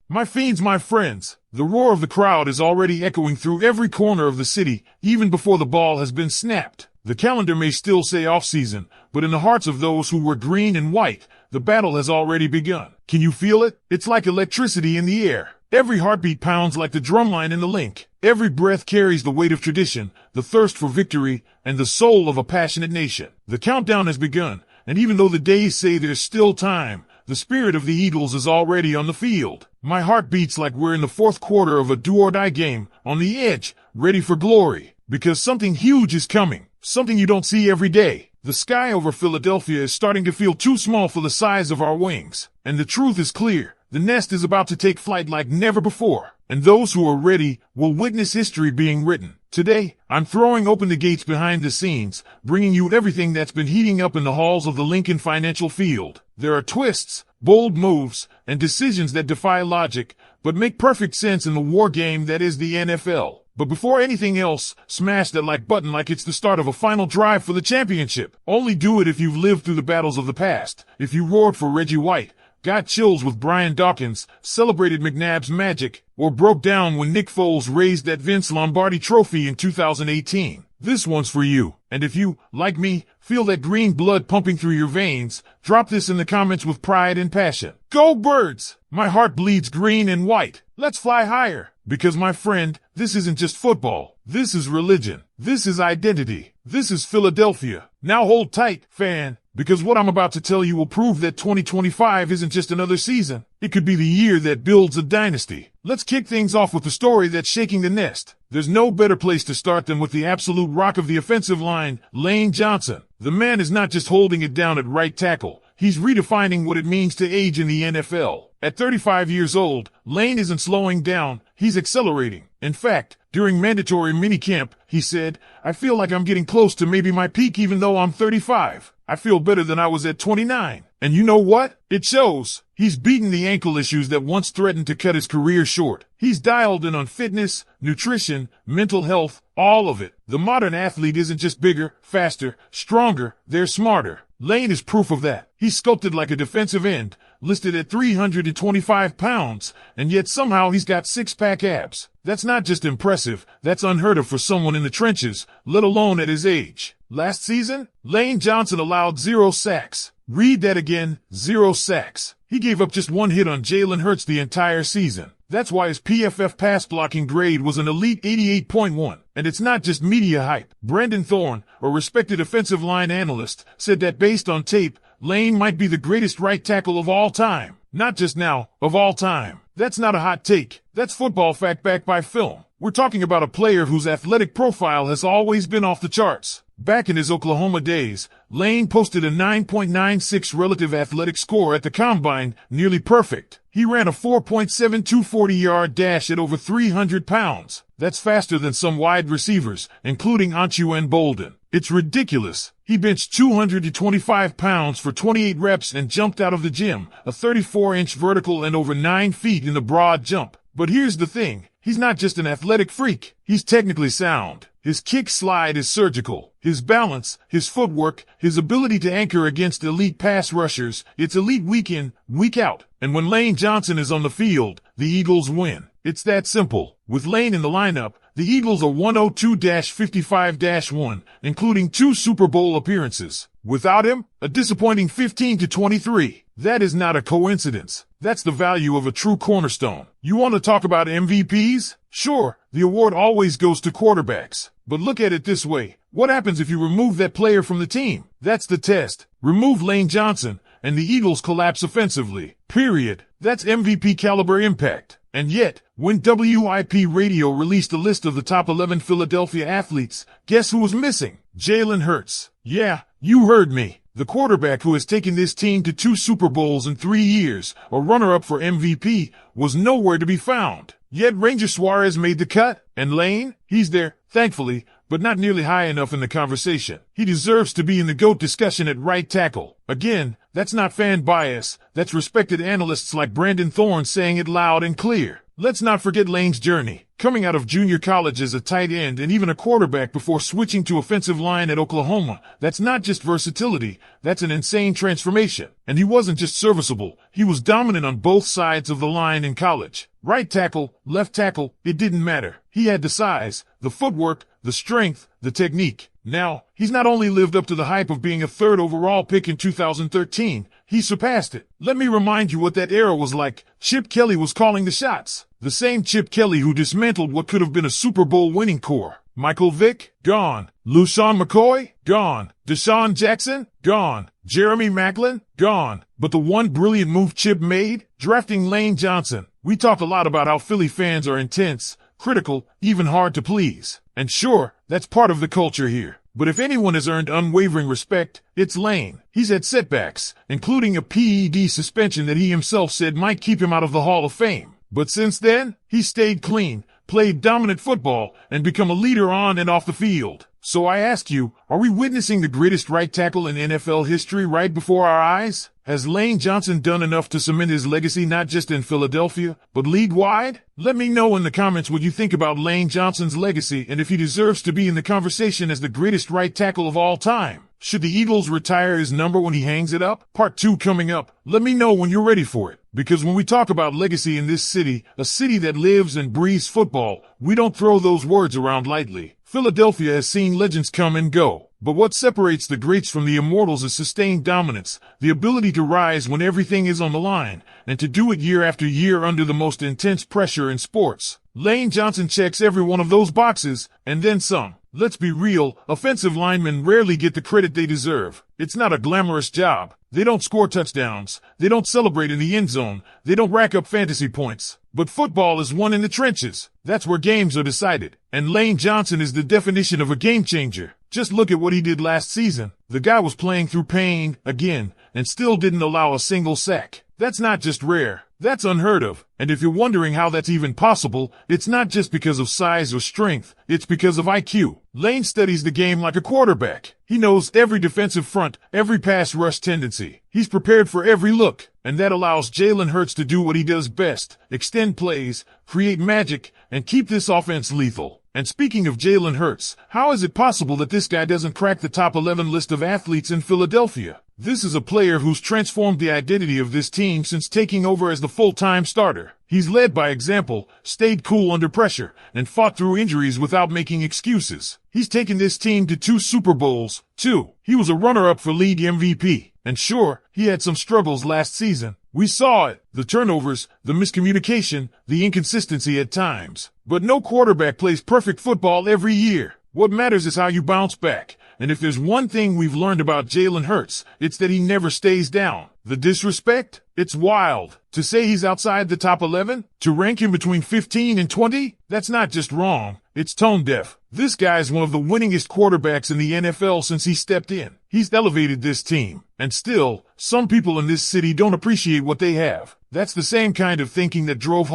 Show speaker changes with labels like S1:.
S1: My fiends, my friends, the roar of the crowd is already echoing through every corner of the city, even before the ball has been snapped. The calendar may still say off-season, but in the hearts of those who wear green and white, the battle has already begun. Can you feel it? It's like electricity in the air. Every heartbeat pounds like the drumline in the link. Every breath carries the weight of tradition, the thirst for victory, and the soul of a passionate nation. The countdown has begun, and even though the days say there's still time, the spirit of the Eagles is already on the field. My heart beats like we're in the fourth quarter of a do-or-die game, on the edge, ready for glory. Because something huge is coming, something you don't see every day. The sky over Philadelphia is starting to feel too small for the size of our wings. And the truth is clear, the nest is about to take flight like never before. And those who are ready will witness history being written. Today, I'm throwing open the gates behind the scenes, bringing you everything that's been heating up in the halls of the Lincoln Financial Field. There are twists, bold moves, and decisions that defy logic, but make perfect sense in the war game that is the NFL. But before anything else, smash that like button like it's the start of a final drive for the championship. Only do it if you've lived through the battles of the past. If you roared for Reggie White, got chills with Brian Dawkins, celebrated McNabb's magic, or broke down when Nick Foles raised that Vince Lombardi trophy in 2018. This one's for you. And if you, like me, feel that green blood pumping through your veins, drop this in the comments with pride and passion. Go Birds! My heart bleeds green and white. Let's fly higher. Because my friend, this isn't just football. This is religion. This is identity. This is Philadelphia. Now hold tight, fan, because what I'm about to tell you will prove that 2025 isn't just another season. It could be the year that builds a dynasty. Let's kick things off with the story that's shaking the nest. There's no better place to start than with the absolute rock of the offensive line, Lane Johnson. The man is not just holding it down at right tackle. He's redefining what it means to age in the NFL. At 35 years old, Lane isn't slowing down, he's accelerating. In fact, during mandatory minicamp, he said, "I feel like I'm getting close to maybe my peak even though I'm 35. I feel better than I was at 29. And you know what? It shows. He's beaten the ankle issues that once threatened to cut his career short. He's dialed in on fitness, nutrition, mental health, all of it. The modern athlete isn't just bigger, faster, stronger, they're smarter. Lane is proof of that. He's sculpted like a defensive end, listed at 325 pounds, and yet somehow he's got six-pack abs. That's not just impressive, that's unheard of for someone in the trenches, let alone at his age. Last season, Lane Johnson allowed 0 sacks. Read that again, 0 sacks. He gave up just one hit on Jalen Hurts the entire season. That's why his PFF pass blocking grade was an elite 88.1. And it's not just media hype. Brendan Thorne, a respected offensive line analyst, said that based on tape, Lane might be the greatest right tackle of all time. Not just now, of all time. That's not a hot take. That's football fact backed by film. We're talking about a player whose athletic profile has always been off the charts. Back in his Oklahoma days, Lane posted a 9.96 relative athletic score at the combine, nearly perfect. He ran a 4.72 40-yard dash at over 300 pounds. That's faster than some wide receivers, including Antoine Bolden. It's ridiculous. He benched 225 pounds for 28 reps and jumped out of the gym, a 34-inch vertical and over 9 feet in the broad jump. But here's the thing. He's not just an athletic freak. He's technically sound. His kick slide is surgical. His balance, his footwork, his ability to anchor against elite pass rushers, it's elite week in, week out. And when Lane Johnson is on the field, the Eagles win. It's that simple. With Lane in the lineup, the Eagles are 102-55-1, including 2 Super Bowl appearances. Without him, a disappointing 15-23. That is not a coincidence. That's the value of a true cornerstone. You want to talk about MVPs? Sure, the award always goes to quarterbacks. But look at it this way. What happens if you remove that player from the team? That's the test. Remove Lane Johnson, and the Eagles collapse offensively. Period. That's MVP caliber impact. And yet, when WIP Radio released a list of the top 11 Philadelphia athletes, guess who was missing? Jalen Hurts. Yeah, you heard me. The quarterback who has taken this team to 2 Super Bowls in 3 years, a runner-up for MVP, was nowhere to be found. Yet Ranger Suarez made the cut, and Lane, he's there, thankfully, but not nearly high enough in the conversation. He deserves to be in the GOAT discussion at right tackle. Again, that's not fan bias, that's respected analysts like Brendan Thorne saying it loud and clear. Let's not forget Lane's journey. coming out of junior college as a tight end and even a quarterback before switching to offensive line at Oklahoma. That's not just versatility, that's an insane transformation. And he wasn't just serviceable, he was dominant on both sides of the line in college. Right tackle, left tackle, it didn't matter. He had the size, the footwork, the strength, the technique. Now, he's not only lived up to the hype of being a third overall pick in 2013, he surpassed it. Let me remind you what that era was like. Chip Kelly was calling the shots. The same Chip Kelly who dismantled what could have been a Super Bowl winning core. Michael Vick, gone. LeSean McCoy, gone. Deshaun Jackson, gone. Jeremy Maclin, gone. But the one brilliant move Chip made? Drafting Lane Johnson. We talk a lot about how Philly fans are intense, critical, even hard to please. And sure, that's part of the culture here. But if anyone has earned unwavering respect, it's Lane. He's had setbacks, including a PED suspension that he himself said might keep him out of the Hall of Fame. But since then, he's stayed clean, played dominant football, and become a leader on and off the field. So I ask you, are we witnessing the greatest right tackle in NFL history right before our eyes? Has Lane Johnson done enough to cement his legacy not just in Philadelphia, but league-wide? Let me know in the comments what you think about Lane Johnson's legacy and if he deserves to be in the conversation as the greatest right tackle of all time. Should the Eagles retire his number when he hangs it up? Part 2 coming up. Let me know when you're ready for it. Because when we talk about legacy in this city, a city that lives and breathes football, we don't throw those words around lightly. Philadelphia has seen legends come and go. But what separates the greats from the immortals is sustained dominance, the ability to rise when everything is on the line, and to do it year after year under the most intense pressure in sports. Lane Johnson checks every one of those boxes, and then some. Let's be real, offensive linemen rarely get the credit they deserve. It's not a glamorous job. They don't score touchdowns. They don't celebrate in the end zone. They don't rack up fantasy points. But football is won in the trenches. That's where games are decided. And Lane Johnson is the definition of a game changer. Just look at what he did last season. The guy was playing through pain, again, and still didn't allow a single sack. That's not just rare. That's unheard of. And if you're wondering how that's even possible, it's not just because of size or strength. It's because of IQ. Lane studies the game like a quarterback. He knows every defensive front, every pass rush tendency. He's prepared for every look. And that allows Jalen Hurts to do what he does best, extend plays, create magic, and keep this offense lethal. And speaking of Jalen Hurts, how is it possible that this guy doesn't crack the top 11 list of athletes in Philadelphia? This is a player who's transformed the identity of this team since taking over as the full-time starter. He's led by example, stayed cool under pressure, and fought through injuries without making excuses. He's taken this team to 2 Super Bowls, too. He was a runner-up for league MVP. And sure, he had some struggles last season. We saw it. The turnovers, the miscommunication, the inconsistency at times. But no quarterback plays perfect football every year. What matters is how you bounce back. And if there's one thing we've learned about Jalen Hurts, it's that he never stays down. The disrespect? It's wild. To say he's outside the top 11? To rank him between 15 and 20? That's not just wrong. It's tone deaf. This guy is one of the winningest quarterbacks in the NFL since he stepped in. He's elevated this team. And still, some people in this city don't appreciate what they have. That's the same kind of thinking that drove